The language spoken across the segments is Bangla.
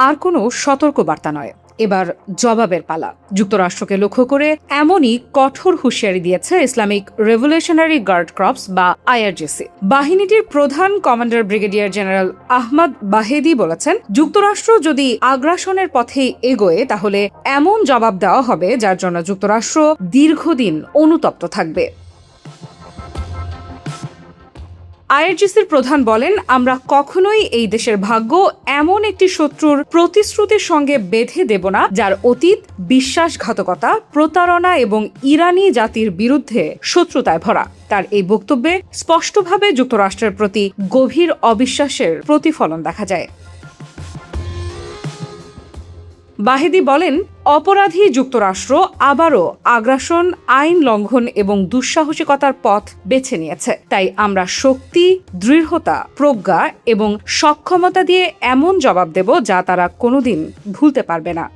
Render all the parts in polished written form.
আর কোনো সতর্কবার্তা নয়, এবার জবাবের পালা। যুক্তরাষ্ট্রকে লক্ষ্য করে এমনই কঠোর হুঁশিয়ারি দিয়েছে ইসলামিক রেভলিউশনারি গার্ড কর্পস বা আইআরজিসি। বাহিনীটির প্রধান কমান্ডার ব্রিগেডিয়ার জেনারেল আহমদ বাহেদি বলেছেন, যুক্তরাষ্ট্র যদি আগ্রাসনের পথে এগোয় তাহলে এমন জবাব দেওয়া হবে যার জন্য যুক্তরাষ্ট্র দীর্ঘদিন অনুতপ্ত থাকবে। আইআরজিসির প্রধান বলেন, আমরা কখনোই এই দেশের ভাগ্য এমন একটি শত্রুর প্রতিশ্রুতির সঙ্গে বেঁধে দেব না যার অতীত বিশ্বাসঘাতকতা, প্রতারণা এবং ইরানি জাতির বিরুদ্ধে শত্রুতায় ভরা। তার এই বক্তব্যে স্পষ্টভাবে যুক্তরাষ্ট্রের প্রতি গভীর অবিশ্বাসের প্রতিফলন দেখা যায়। বাহেদি বলেন, অপরাধী যুক্তরাষ্ট্র আবারও আগ্রাসন, আইন লঙ্ঘন এবং দুঃসাহসিকতার পথ বেছে নিয়েছে। তাই আমরা শক্তি, দৃঢ়তা, প্রজ্ঞা এবং সক্ষমতা দিয়ে এমন জবাব দেব যা তারা কোনোদিন ভুলতে পারবে না।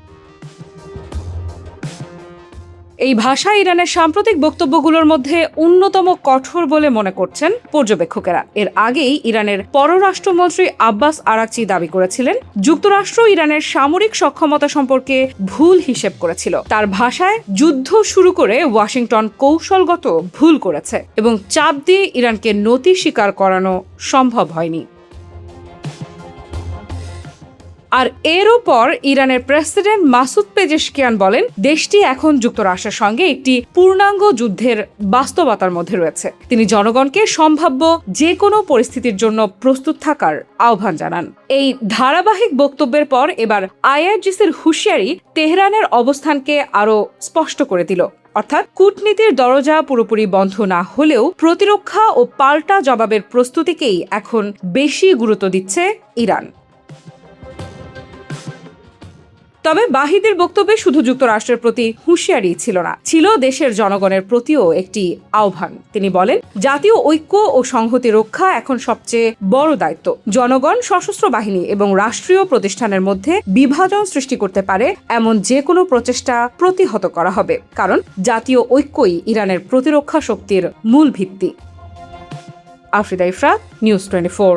এই ভাষা ইরানের সাম্প্রতিক বক্তব্যগুলোর মধ্যে অন্যতম কঠোর বলে মনে করছেন পর্যবেক্ষকেরা। এর আগেই ইরানের পররাষ্ট্রমন্ত্রী আব্বাস আরাকচি দাবি করেছিলেন, যুক্তরাষ্ট্র ইরানের সামরিক সক্ষমতা সম্পর্কে ভুল হিসেব করেছিল। তার ভাষায়, যুদ্ধ শুরু করে ওয়াশিংটন কৌশলগত ভুল করেছে এবং চাপ দিয়ে ইরানকে নতি স্বীকার করানো সম্ভব হয়নি। আর এরও পর ইরানের প্রেসিডেন্ট মাসুদ পেজেশকিয়ান বলেন, দেশটি এখন যুক্তরাষ্ট্রের সঙ্গে একটি পূর্ণাঙ্গ যুদ্ধের বাস্তবতার মধ্যে রয়েছে। তিনি জনগণকে সম্ভাব্য যে কোনো পরিস্থিতির জন্য প্রস্তুত থাকার আহ্বান জানান। এই ধারাবাহিক বক্তব্যের পর এবার আইআরজিসির হুঁশিয়ারি তেহরানের অবস্থানকে আরও স্পষ্ট করে দিল। অর্থাৎ কূটনীতির দরজা পুরোপুরি বন্ধ না হলেও প্রতিরক্ষা ও পাল্টা জবাবের প্রস্তুতিকেই এখন বেশি গুরুত্ব দিচ্ছে ইরান। তবে বাহিদের বক্তব্যে শুধু যুক্তরাষ্ট্রের প্রতি হুঁশিয়ারি ছিল না, ছিল দেশের জনগণের প্রতিও একটি আহ্বান। তিনি বলেন, জাতীয় ঐক্য ও সংহতি রক্ষা এখন সবচেয়ে বড় দায়িত্ব। জনগণ, সশস্ত্র বাহিনী এবং রাষ্ট্রীয় প্রতিষ্ঠানের মধ্যে বিভাজন সৃষ্টি করতে পারে এমন যে কোনো প্রচেষ্টা প্রতিহত করা হবে, কারণ জাতীয় ঐক্যই ইরানের প্রতিরক্ষা শক্তির মূল ভিত্তি। আফরিদা ইফরাত, নিউজ 24।